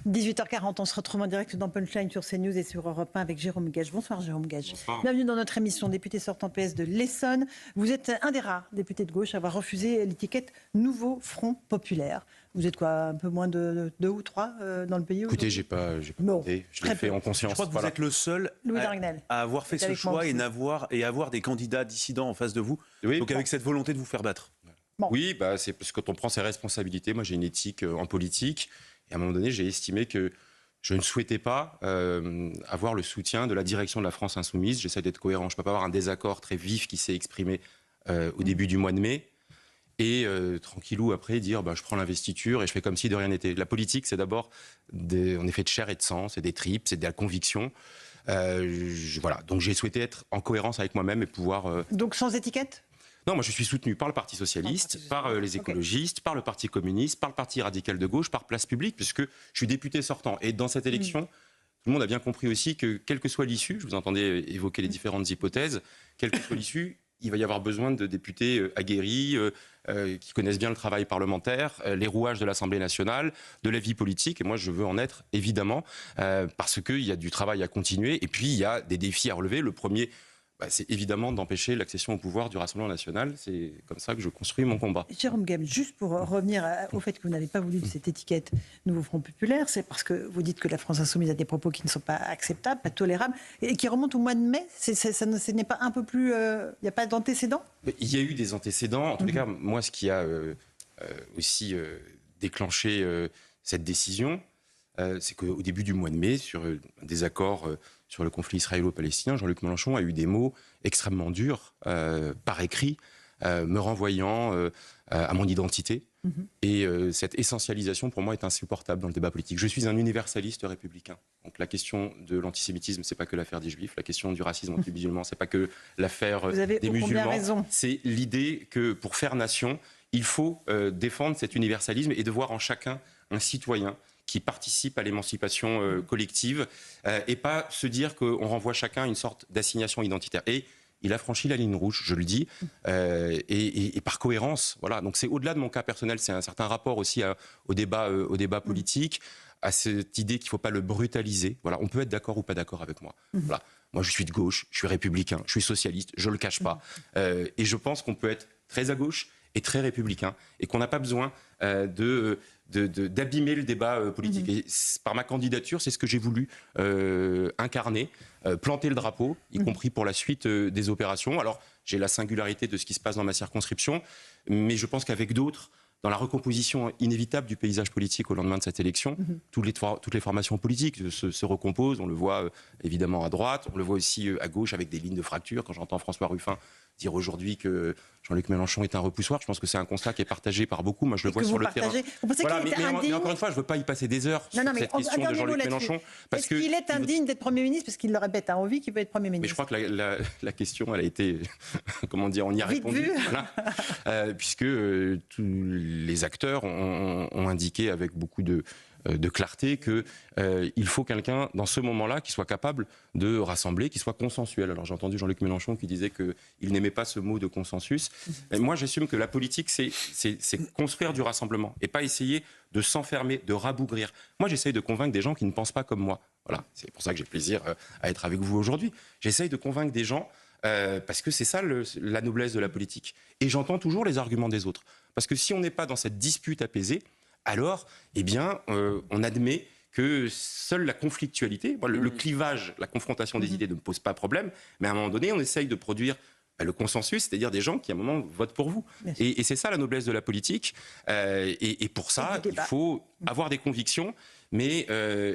18h40, on se retrouve en direct dans Punchline sur CNews et sur Europe 1 avec Jérôme Gage. Bonsoir Jérôme Gage. Bonsoir. Bienvenue dans notre émission, député sortant PS de l'Essonne. Vous êtes un des rares députés de gauche à avoir refusé l'étiquette Nouveau Front Populaire. Vous êtes quoi, un peu moins de 2 ou 3 dans le pays? Écoutez, j'ai pas demandé, je l'ai fait en conscience. Je crois que vous êtes le seul à avoir fait ce choix et avoir des candidats dissidents en face de vous, oui, donc avec cette volonté de vous faire battre. Bon. Oui, c'est parce que quand on prend ses responsabilités, moi j'ai une éthique en politique, et à un moment donné j'ai estimé que je ne souhaitais pas avoir le soutien de la direction de la France Insoumise. J'essaie d'être cohérent, je ne peux pas avoir un désaccord très vif qui s'est exprimé au début du mois de mai, et tranquillou après dire je prends l'investiture et je fais comme si de rien n'était. La politique, c'est d'abord en effet de chair et de sang, c'est des tripes, c'est de la conviction. Voilà, donc j'ai souhaité être en cohérence avec moi-même et pouvoir... Donc sans étiquette ? Non, moi je suis soutenu par le Parti Socialiste, par les écologistes, par le Parti Communiste, par le Parti Radical de Gauche, par Place Publique, puisque je suis député sortant. Et dans cette élection, tout le monde a bien compris aussi que, quelle que soit l'issue, je vous entendais évoquer les différentes hypothèses, quelle que soit l'issue, il va y avoir besoin de députés aguerris, qui connaissent bien le travail parlementaire, les rouages de l'Assemblée nationale, de la vie politique. Et moi, je veux en être, évidemment, parce qu'il y a du travail à continuer. Et puis, il y a des défis à relever. Le premier, c'est évidemment d'empêcher l'accession au pouvoir du Rassemblement national. C'est comme ça que je construis mon combat. Jérôme Gage, juste pour revenir au fait que vous n'avez pas voulu de cette étiquette Nouveau Front Populaire, c'est parce que vous dites que la France Insoumise a des propos qui ne sont pas acceptables, pas tolérables, et qui remontent au mois de mai. Ce n'est pas un peu plus... Il n'y a pas d'antécédents ? Il y a eu des antécédents. En tous les cas, moi, ce qui a aussi déclenché cette décision, c'est qu'au début du mois de mai, sur un désaccord sur le conflit israélo-palestinien, Jean-Luc Mélenchon a eu des mots extrêmement durs par écrit, me renvoyant à mon identité. Et cette essentialisation, pour moi, est insupportable dans le débat politique. Je suis un universaliste républicain. Donc la question de l'antisémitisme, c'est pas que l'affaire des Juifs. La question du racisme anti-musulman, c'est pas que l'affaire des musulmans. C'est l'idée que pour faire nation, il faut défendre cet universalisme et de voir en chacun un citoyen qui participe à l'émancipation collective et pas se dire qu'on renvoie chacun à une sorte d'assignation identitaire. Et il a franchi la ligne rouge, je le dis, et par cohérence. Voilà. Donc c'est au-delà de mon cas personnel, c'est un certain rapport aussi au débat politique, à cette idée qu'il ne faut pas le brutaliser. Voilà. On peut être d'accord ou pas d'accord avec moi. Voilà. Moi, je suis de gauche, je suis républicain, je suis socialiste, je ne le cache pas. Et je pense qu'on peut être très à gauche et très républicain, et qu'on n'a pas besoin d'abîmer le débat politique. Et par ma candidature, c'est ce que j'ai voulu incarner, planter le drapeau, y compris pour la suite des opérations. Alors, j'ai la singularité de ce qui se passe dans ma circonscription, mais je pense qu'avec d'autres, dans la recomposition inévitable du paysage politique au lendemain de cette élection, toutes les formations politiques se recomposent. On le voit évidemment à droite, on le voit aussi à gauche avec des lignes de fracture. Quand j'entends François Ruffin dire aujourd'hui que Jean-Luc Mélenchon est un repoussoir, je pense que c'est un constat qui est partagé par beaucoup. Moi, je le vois sur le terrain. Vous pensez qu'il était indigne ? Mais encore une fois, je ne veux pas y passer des heures sur cette question de Jean-Luc Mélenchon. Est-ce qu'il est indigne d'être Premier ministre ? Parce qu'il le répète à envie qu'il peut être Premier ministre. Mais je crois que la question, elle a été, comment dire, on y a répondu. Voilà. Puisque tous les acteurs ont indiqué avec beaucoup de clarté qu'il faut quelqu'un, dans ce moment-là, qui soit capable de rassembler, qui soit consensuel. Alors j'ai entendu Jean-Luc Mélenchon qui disait qu'il n'aimait pas ce mot de consensus. Mais moi, j'assume que la politique, c'est construire du rassemblement et pas essayer de s'enfermer, de rabougrir. Moi, j'essaye de convaincre des gens qui ne pensent pas comme moi. Voilà, c'est pour ça que j'ai plaisir à être avec vous aujourd'hui. J'essaye de convaincre des gens parce que c'est ça la noblesse de la politique. Et j'entends toujours les arguments des autres. Parce que si on n'est pas dans cette dispute apaisée, alors, on admet que seule la conflictualité, le clivage, la confrontation des idées ne me pose pas problème, mais à un moment donné, on essaye de produire le consensus, c'est-à-dire des gens qui, à un moment, votent pour vous. Et c'est ça la noblesse de la politique. Et pour ça, il faut avoir des convictions, mais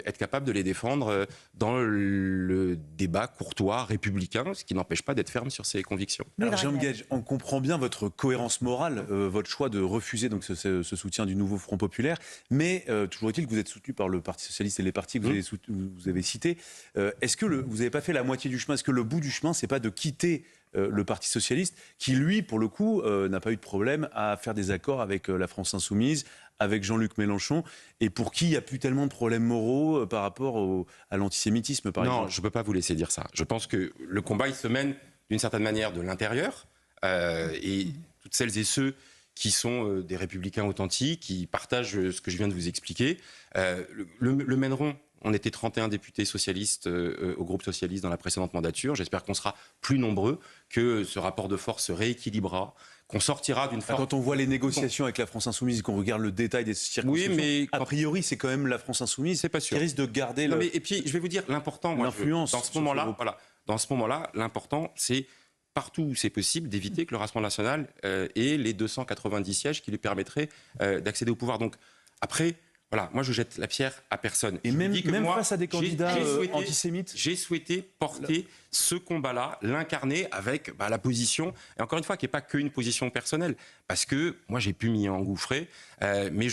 être capable de les défendre dans le débat courtois, républicain, ce qui n'empêche pas d'être ferme sur ses convictions. Alors, Jérôme Gage, on comprend bien votre cohérence morale, votre choix de refuser donc, ce soutien du nouveau Front Populaire, mais toujours est-il que vous êtes soutenu par le Parti Socialiste et les partis que vous avez cités. Est-ce que vous n'avez pas fait la moitié du chemin ? Est-ce que le bout du chemin, c'est pas de quitter le Parti Socialiste, qui lui, pour le coup, n'a pas eu de problème à faire des accords avec la France Insoumise, avec Jean-Luc Mélenchon, et pour qui il n'y a plus tellement de problèmes moraux par rapport à l'antisémitisme, par exemple ? Non, je ne peux pas vous laisser dire ça. Je pense que le combat, il se mène d'une certaine manière de l'intérieur, et toutes celles et ceux qui sont des républicains authentiques, qui partagent ce que je viens de vous expliquer. Le mèneront. On était 31 députés socialistes au groupe socialiste dans la précédente mandature. J'espère qu'on sera plus nombreux, que ce rapport de force se rééquilibrera, qu'on sortira d'une forme... Quand on voit les négociations avec la France Insoumise et qu'on regarde le détail des circonstances, a priori, c'est quand même la France Insoumise qui risque de garder Et puis, je vais vous dire, l'important, l'influence dans ce moment-là, l'important, c'est partout où c'est possible d'éviter que le Rassemblement national ait les 290 sièges qui lui permettraient d'accéder au pouvoir. Donc, après... Voilà, moi je jette la pierre à personne. Et même face à des candidats antisémites, j'ai souhaité porter ce combat-là, l'incarner avec la position, et encore une fois, qui n'est pas qu'une position personnelle, parce que moi j'ai pu m'y engouffrer, mais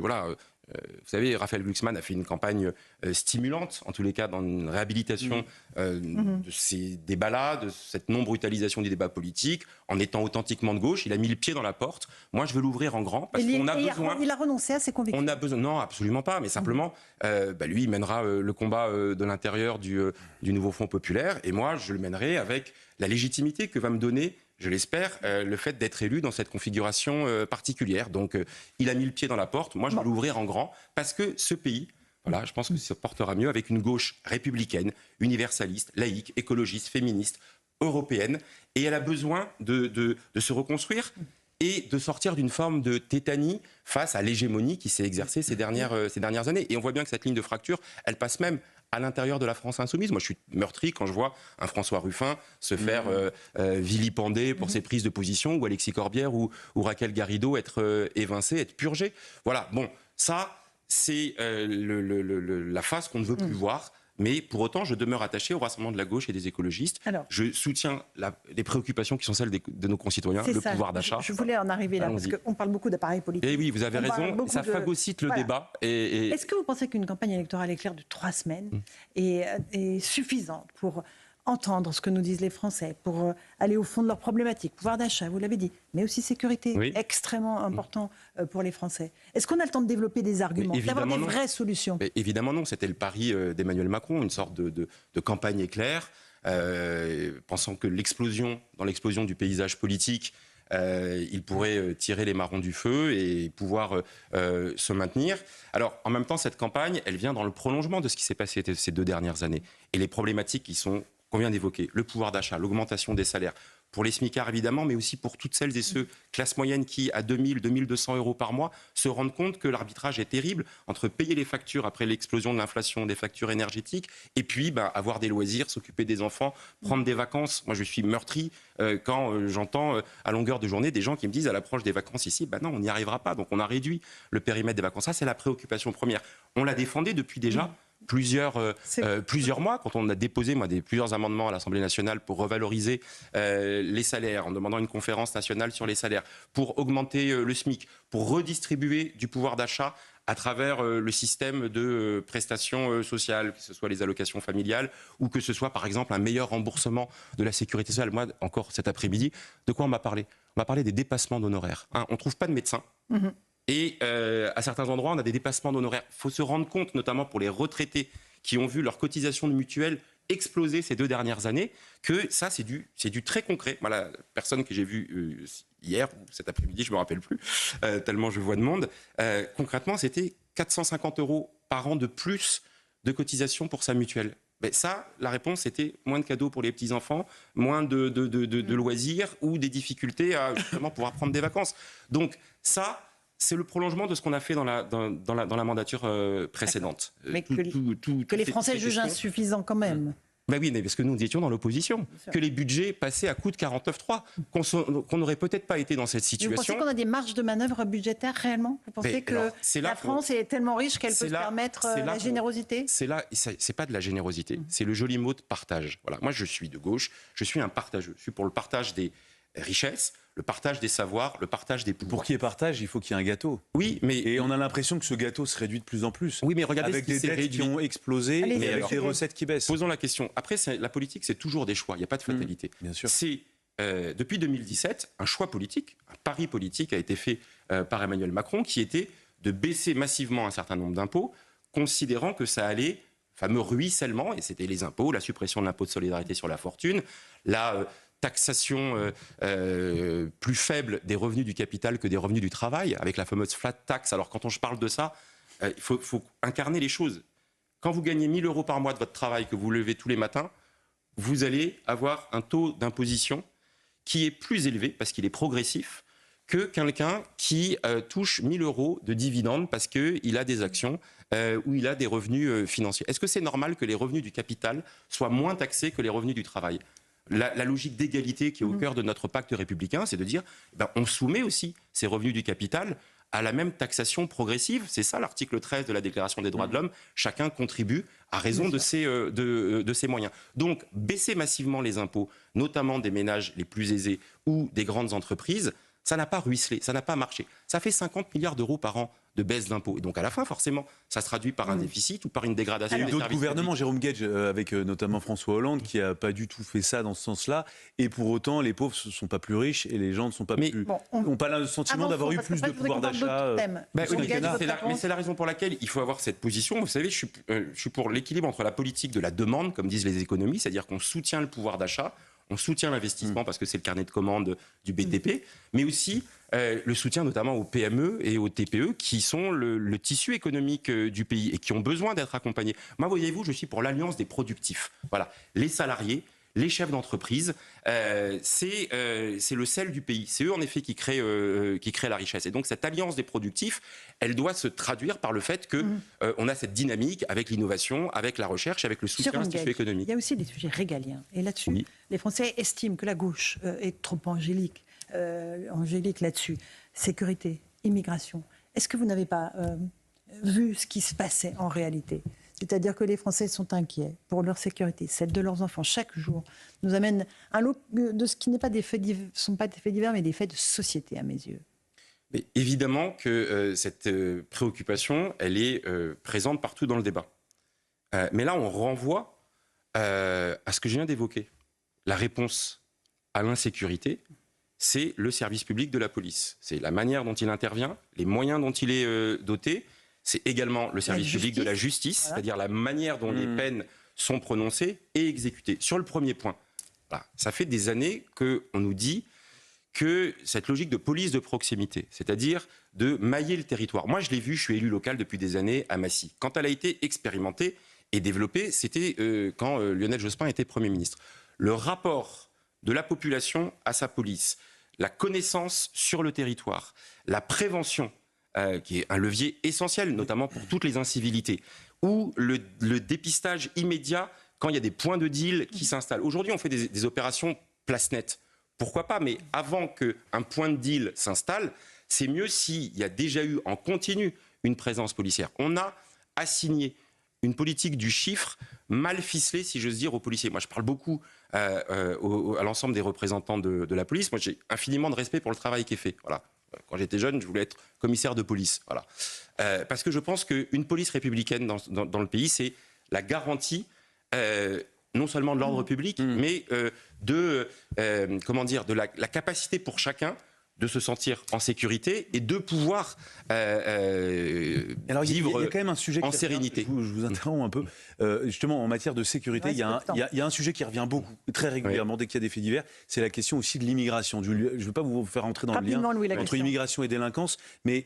voilà. Vous savez, Raphaël Glucksmann a fait une campagne stimulante, en tous les cas dans une réhabilitation de ces débats-là, de cette non-brutalisation des débats politiques, en étant authentiquement de gauche. Il a mis le pied dans la porte. Moi, je veux l'ouvrir en grand, parce qu'on a besoin... Il a renoncé à ses convictions. On a besoin... Non, absolument pas, mais simplement, lui, il mènera le combat de l'intérieur du nouveau Front populaire, et moi, je le mènerai avec la légitimité que va me donner, je l'espère, le fait d'être élu dans cette configuration particulière. Donc, il a mis le pied dans la porte. Moi, je veux l'ouvrir en grand parce que ce pays, voilà, je pense que ça se portera mieux avec une gauche républicaine, universaliste, laïque, écologiste, féministe, européenne. Et elle a besoin de se reconstruire et de sortir d'une forme de tétanie face à l'hégémonie qui s'est exercée ces dernières années. Et on voit bien que cette ligne de fracture, elle passe même à l'intérieur de la France insoumise. Moi, je suis meurtri quand je vois un François Ruffin se faire vilipender pour ses prises de position, ou Alexis Corbière ou Raquel Garrido être évincés, être purgés. Voilà, bon, ça, c'est la face qu'on ne veut plus voir. Mais pour autant, je demeure attaché au rassemblement de la gauche et des écologistes. Alors, je soutiens les préoccupations qui sont celles de nos concitoyens, le pouvoir d'achat. Je voulais en arriver là, parce qu'on parle beaucoup d'appareils politiques. Et oui, vous avez raison, ça phagocyte le débat. Est-ce que vous pensez qu'une campagne électorale éclair de 3 semaines est suffisante pour entendre ce que nous disent les Français, pour aller au fond de leurs problématiques, pouvoir d'achat, vous l'avez dit, mais aussi sécurité, extrêmement important pour les Français. Est-ce qu'on a le temps de développer des arguments, d'avoir des vraies solutions? Mais évidemment non, c'était le pari d'Emmanuel Macron, une sorte de campagne éclair, pensant que dans l'explosion du paysage politique, il pourrait tirer les marrons du feu et pouvoir se maintenir. Alors, en même temps, cette campagne, elle vient dans le prolongement de ce qui s'est passé ces 2 dernières années. Et les problématiques qu'on vient d'évoquer, le pouvoir d'achat, l'augmentation des salaires, pour les smicards évidemment, mais aussi pour toutes celles et ceux, classes moyennes qui, à 2000, 2200 euros par mois, se rendent compte que l'arbitrage est terrible entre payer les factures après l'explosion de l'inflation, des factures énergétiques, et puis avoir des loisirs, s'occuper des enfants, prendre des vacances. Moi, je suis meurtri quand j'entends à longueur de journée des gens qui me disent à l'approche des vacances ici, non, on n'y arrivera pas. Donc on a réduit le périmètre des vacances. Ça, c'est la préoccupation première. On l'a défendé depuis déjà plusieurs mois, quand on a déposé plusieurs amendements à l'Assemblée nationale pour revaloriser les salaires, en demandant une conférence nationale sur les salaires, pour augmenter le SMIC, pour redistribuer du pouvoir d'achat à travers le système de prestations sociales, que ce soit les allocations familiales ou que ce soit par exemple un meilleur remboursement de la sécurité sociale. Moi, encore cet après-midi, de quoi on m'a parlé? On m'a parlé des dépassements d'honoraires. On ne trouve pas de médecins. Et à certains endroits, on a des dépassements d'honoraires. Il faut se rendre compte, notamment pour les retraités qui ont vu leur cotisation de mutuelle exploser ces 2 dernières années, que ça, c'est du très concret. Moi, la personne que j'ai vue hier ou cet après-midi, je ne me rappelle plus, tellement je vois de monde, concrètement, c'était 450 € par an de plus de cotisation pour sa mutuelle. Mais ça, la réponse, c'était moins de cadeaux pour les petits-enfants, moins de loisirs ou des difficultés à justement pouvoir prendre des vacances. Donc ça, c'est le prolongement de ce qu'on a fait dans la mandature précédente. Mais que les Français jugent insuffisant quand même. Oui, mais parce que nous étions dans l'opposition, que les budgets passaient à coup de 49.3, qu'on n'aurait peut-être pas été dans cette situation. Vous pensez qu'on a des marges de manœuvre budgétaires réellement? Vous pensez que la France est tellement riche qu'elle peut se permettre la générosité? C'est pas de la générosité, c'est le joli mot de partage. Voilà. Moi, je suis de gauche, je suis un partageux. Je suis pour le partage des richesses, le partage des savoirs, le partage des pouvoirs. Pour qu'il y ait partage, il faut qu'il y ait un gâteau. Oui, mais... Et on a l'impression que ce gâteau se réduit de plus en plus. Oui, mais regardez avec des dettes qui ont explosé et avec des recettes qui baissent. Posons la question. Après, la politique, c'est toujours des choix. Il n'y a pas de fatalité. Bien sûr. C'est, depuis 2017, un choix politique, un pari politique a été fait par Emmanuel Macron, qui était de baisser massivement un certain nombre d'impôts, considérant que ça allait, fameux ruissellement, et c'était les impôts, la suppression de l'impôt de solidarité sur la fortune, la taxation plus faible des revenus du capital que des revenus du travail, avec la fameuse flat tax. Alors quand je parle de ça, il faut incarner les choses. Quand vous gagnez 1 000 € par mois de votre travail, que vous levez tous les matins, vous allez avoir un taux d'imposition qui est plus élevé, parce qu'il est progressif, que quelqu'un qui touche 1 000 € de dividendes parce qu'il a des actions ou il a des revenus financiers. Est-ce que c'est normal que les revenus du capital soient moins taxés que les revenus du travail ? La logique d'égalité qui est au cœur de notre pacte républicain, c'est de dire on soumet aussi ces revenus du capital à la même taxation progressive. C'est ça l'article 13 de la Déclaration des droits de l'homme. Chacun contribue à raison de ses moyens. Donc, baisser massivement les impôts, notamment des ménages les plus aisés ou des grandes entreprises, ça n'a pas ruisselé, ça n'a pas marché. Ça fait 50 milliards d'euros par an de baisse d'impôts. Et donc, à la fin, forcément, ça se traduit par un déficit ou par une dégradation des services publics. D'autres gouvernements, Jérôme Guedj, avec notamment François Hollande, qui n'a pas du tout fait ça dans ce sens-là. Et pour autant, les pauvres ne sont pas plus riches et les gens ne sont pas n'ont pas le sentiment d'avoir eu plus de pouvoir d'achat. Mais c'est la raison pour laquelle il faut avoir cette position. Vous savez, je suis pour l'équilibre entre la politique de la demande, comme disent les économistes, c'est-à-dire qu'on soutient le pouvoir d'achat, on soutient l'investissement parce que c'est le carnet de commandes du BTP, mais aussi le soutien notamment aux PME et aux TPE qui sont le tissu économique du pays et qui ont besoin d'être accompagnés. Moi, voyez-vous, je suis pour l'alliance des productifs. Voilà, les salariés, les chefs d'entreprise, c'est le sel du pays. C'est eux, en effet, qui créent la richesse. Et donc, cette alliance des productifs, elle doit se traduire par le fait qu'on a cette dynamique avec l'innovation, avec la recherche, avec le soutien au tissu économique. Il y a aussi des sujets régaliens. Et là-dessus, les Français estiment que la gauche est trop angélique là-dessus. Sécurité, immigration. Est-ce que vous n'avez pas vu ce qui se passait en réalité ? C'est-à-dire que les Français sont inquiets pour leur sécurité, celle de leurs enfants. Chaque jour nous amène un lot de ce qui n'est pas sont pas des faits divers, mais des faits de société à mes yeux. Mais évidemment que cette préoccupation, elle est présente partout dans le débat. Mais là, on renvoie à ce que je viens d'évoquer. La réponse à l'insécurité, c'est le service public de la police. C'est la manière dont il intervient, les moyens dont il est doté. C'est également le service public de la justice, c'est-à-dire la manière dont les peines sont prononcées et exécutées. Sur le premier point, ça fait des années qu'on nous dit que cette logique de police de proximité, c'est-à-dire de mailler le territoire. Moi, je l'ai vu, je suis élu local depuis des années à Massy. Quand elle a été expérimentée et développée, c'était quand Lionel Jospin était Premier ministre. Le rapport de la population à sa police, la connaissance sur le territoire, la prévention, qui est un levier essentiel, notamment pour toutes les incivilités, ou le dépistage immédiat quand il y a des points de deal qui s'installent. Aujourd'hui, on fait des opérations place nette. Pourquoi pas ? Mais avant qu'un point de deal s'installe, c'est mieux s'il y a déjà eu en continu une présence policière. On a assigné une politique du chiffre mal ficelée, si j'ose dire, aux policiers. Moi, je parle beaucoup à l'ensemble des représentants de la police. Moi, j'ai infiniment de respect pour le travail qui est fait. Voilà. Quand j'étais jeune, je voulais être commissaire de police. Voilà. Parce que je pense qu'une police républicaine dans le pays, c'est la garantie non seulement de l'ordre public, mais de la capacité pour chacun de se sentir en sécurité et de pouvoir vivre il y a quand même un sujet en sérénité. Je vous interromps un peu. Justement, en matière de sécurité, il y a un sujet qui revient beaucoup, très régulièrement, dès qu'il y a des faits divers. C'est la question aussi de l'immigration. Je ne veux pas vous faire entrer dans le lien entre immigration et délinquance, mais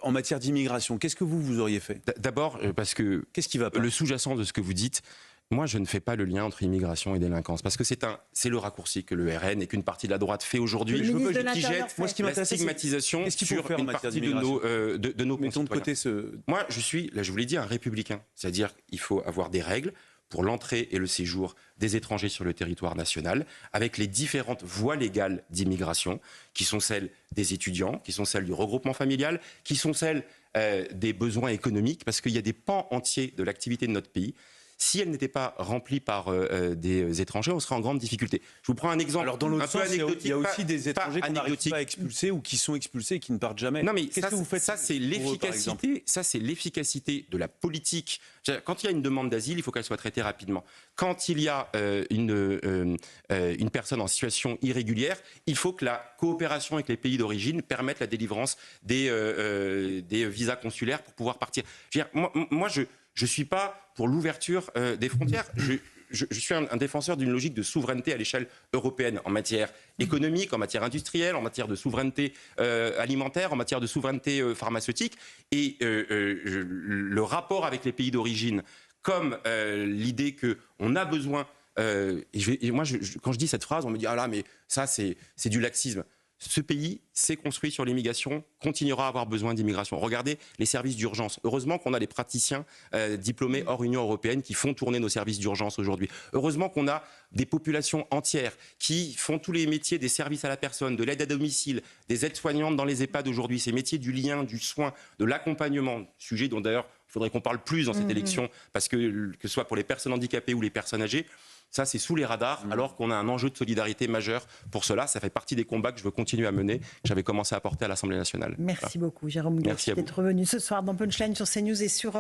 en matière d'immigration, qu'est-ce que vous auriez fait ? D'abord, parce que qu'est-ce qui va pas ? Le sous-jacent de ce que vous dites, moi, je ne fais pas le lien entre immigration et délinquance, parce que c'est le raccourci que le RN et qu'une partie de la droite fait aujourd'hui. Je veux pas qui jette la stigmatisation sur une partie de nos concitoyens. Moi, je vous l'ai dit, un républicain. C'est-à-dire qu'il faut avoir des règles pour l'entrée et le séjour des étrangers sur le territoire national, avec les différentes voies légales d'immigration, qui sont celles des étudiants, qui sont celles du regroupement familial, qui sont celles des besoins économiques, parce qu'il y a des pans entiers de l'activité de notre pays. Si elle n'était pas remplie par des étrangers, on serait en grande difficulté. Je vous prends un exemple. Alors dans l'autre sens, anecdotique, il y a aussi des étrangers qu'on n'arrive pas à expulser ou qui sont expulsés et qui ne partent jamais. Non mais qu'est-ce que vous faites ? Ça c'est l'efficacité. Ça c'est l'efficacité de la politique. Quand il y a une demande d'asile, il faut qu'elle soit traitée rapidement. Quand il y a une personne en situation irrégulière, il faut que la coopération avec les pays d'origine permette la délivrance des visas consulaires pour pouvoir partir. Moi, je ne suis pas pour l'ouverture des frontières. je suis un défenseur d'une logique de souveraineté à l'échelle européenne en matière économique, en matière industrielle, en matière de souveraineté alimentaire, en matière de souveraineté pharmaceutique. Et le rapport avec les pays d'origine, comme l'idée qu'on a besoin... moi, quand je dis cette phrase, on me dit « Ah là, mais ça, c'est du laxisme ». Ce pays s'est construit sur l'immigration, continuera à avoir besoin d'immigration. Regardez les services d'urgence. Heureusement qu'on a des praticiens diplômés hors Union européenne qui font tourner nos services d'urgence aujourd'hui. Heureusement qu'on a des populations entières qui font tous les métiers des services à la personne, de l'aide à domicile, des aides-soignantes dans les EHPAD aujourd'hui, ces métiers du lien, du soin, de l'accompagnement, sujet dont d'ailleurs il faudrait qu'on parle plus dans cette élection, parce que ce soit pour les personnes handicapées ou les personnes âgées, ça, c'est sous les radars, alors qu'on a un enjeu de solidarité majeur pour cela. Ça fait partie des combats que je veux continuer à mener, que j'avais commencé à porter à l'Assemblée nationale. Merci beaucoup, Jérôme Guasch, d'être revenu ce soir dans Punchline sur CNews et sur